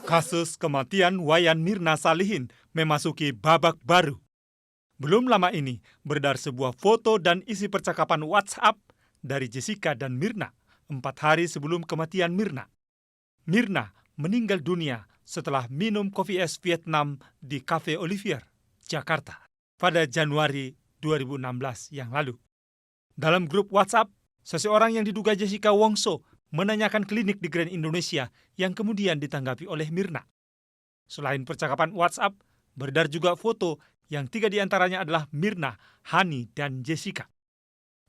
Kasus kematian Wayan Mirna Salihin memasuki babak baru. Belum lama ini beredar sebuah foto dan isi percakapan WhatsApp dari Jessica dan Mirna 4 hari sebelum kematian Mirna. Mirna meninggal dunia setelah minum kopi es Vietnam di Cafe Olivier, Jakarta pada Januari 2016 yang lalu. Dalam grup WhatsApp, seseorang yang diduga Jessica Wongso menanyakan klinik di Grand Indonesia yang kemudian ditanggapi oleh Mirna. Selain percakapan WhatsApp, beredar juga foto yang 3 diantaranya adalah Mirna, Hani, dan Jessica.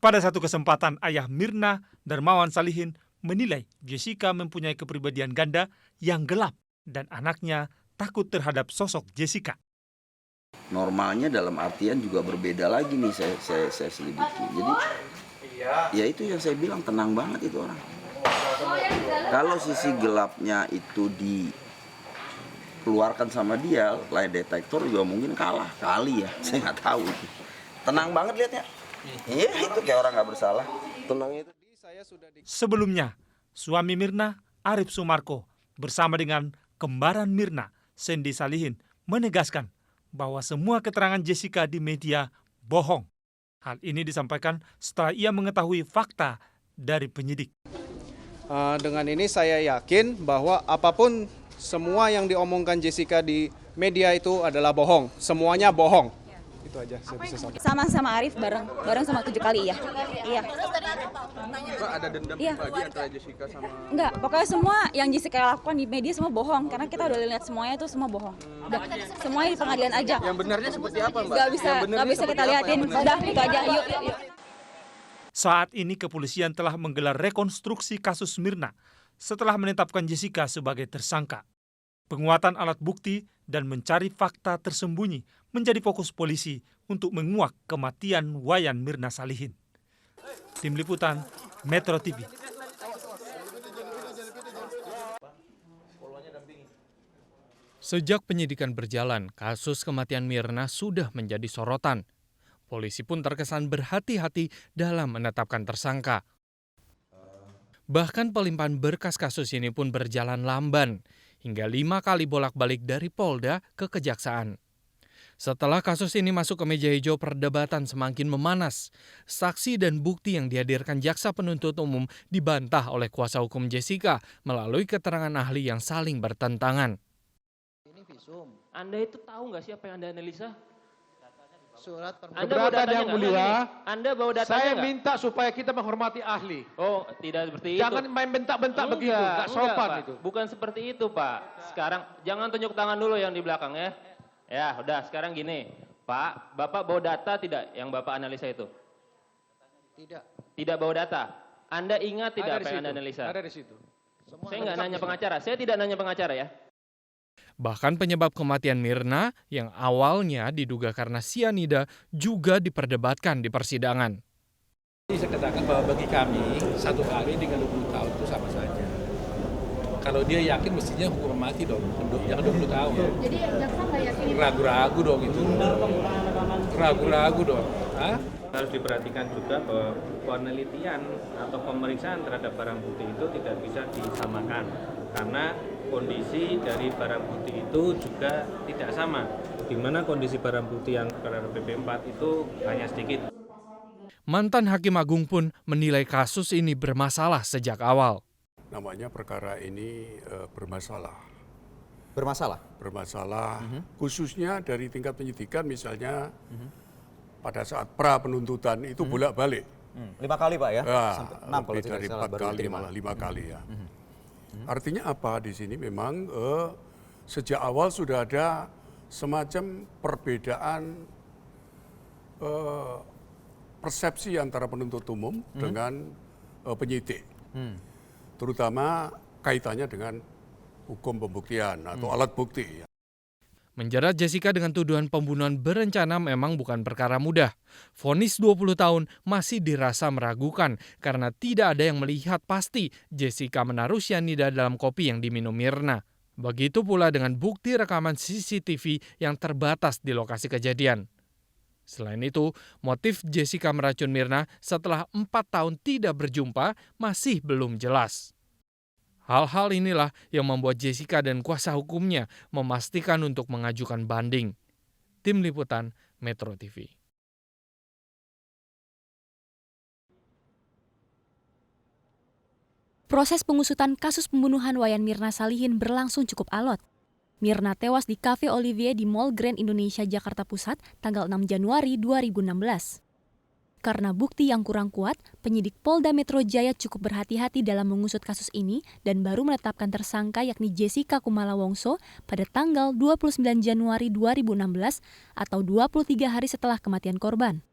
Pada satu kesempatan, ayah Mirna, Darmawan Salihin, menilai Jessica mempunyai kepribadian ganda yang gelap dan anaknya takut terhadap sosok Jessica. Normalnya dalam artian juga berbeda lagi nih saya selidiki. Jadi ya itu yang saya bilang, tenang banget itu orang. Kalau sisi gelapnya itu dikeluarkan sama dia, lie detektor juga mungkin kalah kali ya, saya nggak tahu itu. Tenang banget lihatnya. Iya, itu kayak orang nggak bersalah. Tenang itu. Sebelumnya, suami Mirna, Arif Sumarko, bersama dengan kembaran Mirna, Sandy Salihin, menegaskan bahwa semua keterangan Jessica di media bohong. Hal ini disampaikan setelah ia mengetahui fakta dari penyidik. Dengan ini saya yakin bahwa apapun semua yang diomongkan Jessica di media itu adalah bohong. Semuanya bohong. Itu aja saya bisa sampaikan. Sama Arif bareng sama 7 kali ya. Iya. Ada dendam lagi antara Jessica sama... Enggak, pokoknya semua yang Jessica lakukan di media semua bohong. Karena kita udah lihat semuanya itu semua bohong. Udah, semuanya di pengadilan aja. Yang benarnya seperti apa, Mbak? Nggak bisa kita liatin. Udah, itu aja. Yuk. Saat ini kepolisian telah menggelar rekonstruksi kasus Mirna setelah menetapkan Jessica sebagai tersangka. Penguatan alat bukti dan mencari fakta tersembunyi menjadi fokus polisi untuk menguak kematian Wayan Mirna Salihin. Tim Liputan, Metro TV. Sejak penyidikan berjalan, kasus kematian Mirna sudah menjadi sorotan. Polisi pun terkesan berhati-hati dalam menetapkan tersangka. Bahkan pelimpahan berkas kasus ini pun berjalan lamban, hingga 5 kali bolak-balik dari Polda ke Kejaksaan. Setelah kasus ini masuk ke meja hijau, perdebatan semakin memanas. Saksi dan bukti yang dihadirkan jaksa penuntut umum dibantah oleh kuasa hukum Jessica melalui keterangan ahli yang saling bertentangan. Ini visum. Anda itu tahu nggak sih apa yang Anda analisa? Surat keberatan yang mulia. Anda bawa datanya saya nggak? minta supaya kita menghormati ahli. Oh, tidak seperti itu. Jangan main bentak-bentak begitu, nggak sopan Pak. itu. Bukan seperti itu, Pak. Sekarang jangan tunjuk tangan dulu yang di belakang ya. Ya, udah sekarang gini. Pak, Bapak bawa data tidak yang Bapak analisa itu? Tidak. Tidak bawa data. Anda ingat tidak apa yang Anda analisa? Ada di situ. Saya nggak nanya pengacara. Saya tidak nanya pengacara ya. Bahkan penyebab kematian Mirna yang awalnya diduga karena sianida juga diperdebatkan di persidangan. Saya katakan bahwa bagi kami 1 hari dengan 20 tahun itu sama saja. Kalau dia yakin mestinya hukuman mati dong, jangan 20 tahun. Jadi jaksa nggak yakin? Ragu-ragu dong itu. Ragu-ragu dong. Hah? Harus diperhatikan juga bahwa penelitian atau pemeriksaan terhadap barang bukti itu tidak bisa disamakan. Karena kondisi dari barang bukti itu juga tidak sama. Di mana kondisi barang bukti yang perkara PP4 itu hanya sedikit. Mantan Hakim Agung pun menilai kasus ini bermasalah sejak awal. Namanya perkara ini bermasalah. Bermasalah? Khususnya dari tingkat penyidikan misalnya pada saat pra penuntutan itu bolak-balik. 5 kali Pak ya? Sampai 6 kalau lebih tidak dari salah 4 kali, malah 5 kali ya. Artinya apa di sini memang sejak awal sudah ada semacam perbedaan persepsi antara penuntut umum dengan penyidik. Terutama kaitannya dengan hukum pembuktian atau alat bukti. Menjerat Jessica dengan tuduhan pembunuhan berencana memang bukan perkara mudah. Vonis 20 tahun masih dirasa meragukan karena tidak ada yang melihat pasti Jessica menaruh cyanida dalam kopi yang diminum Mirna. Begitu pula dengan bukti rekaman CCTV yang terbatas di lokasi kejadian. Selain itu, motif Jessica meracun Mirna setelah 4 tahun tidak berjumpa masih belum jelas. Hal-hal inilah yang membuat Jessica dan kuasa hukumnya memastikan untuk mengajukan banding. Tim Liputan Metro TV. Proses pengusutan kasus pembunuhan Wayan Mirna Salihin berlangsung cukup alot. Mirna tewas di Cafe Olivier di Mall Grand Indonesia, Jakarta Pusat, tanggal 6 Januari 2016. Karena bukti yang kurang kuat, penyidik Polda Metro Jaya cukup berhati-hati dalam mengusut kasus ini dan baru menetapkan tersangka yakni Jessica Kumala Wongso pada tanggal 29 Januari 2016 atau 23 hari setelah kematian korban.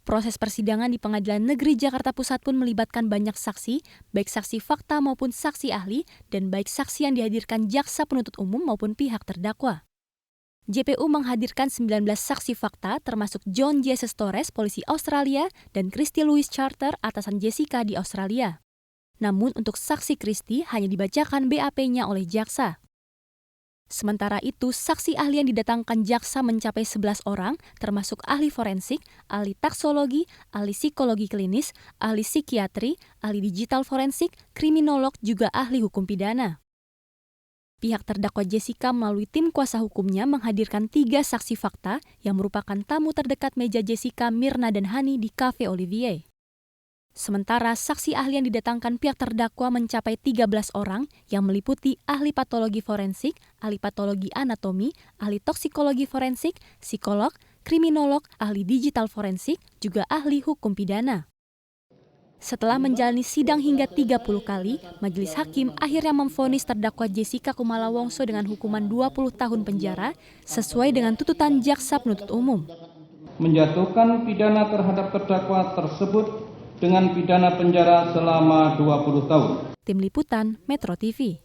Proses persidangan di Pengadilan Negeri Jakarta Pusat pun melibatkan banyak saksi, baik saksi fakta maupun saksi ahli, dan baik saksi yang dihadirkan jaksa penuntut umum maupun pihak terdakwa. JPU menghadirkan 19 saksi fakta termasuk John Jesus Torres, polisi Australia, dan Christy Louise Charter, atasan Jessica di Australia. Namun untuk saksi Christy hanya dibacakan BAP-nya oleh jaksa. Sementara itu, saksi ahli yang didatangkan jaksa mencapai 11 orang, termasuk ahli forensik, ahli taksologi, ahli psikologi klinis, ahli psikiatri, ahli digital forensik, kriminolog, juga ahli hukum pidana. Pihak terdakwa Jessica melalui tim kuasa hukumnya menghadirkan 3 saksi fakta yang merupakan tamu terdekat meja Jessica, Mirna, dan Hani di Cafe Olivier. Sementara saksi ahli yang didatangkan pihak terdakwa mencapai 13 orang yang meliputi ahli patologi forensik, ahli patologi anatomi, ahli toksikologi forensik, psikolog, kriminolog, ahli digital forensik, juga ahli hukum pidana. Setelah menjalani sidang hingga 30 kali, majelis hakim akhirnya memvonis terdakwa Jessica Kumala Wongso dengan hukuman 20 tahun penjara sesuai dengan tuntutan jaksa penuntut umum. Menjatuhkan pidana terhadap terdakwa tersebut dengan pidana penjara selama 20 tahun. Tim Liputan Metro TV.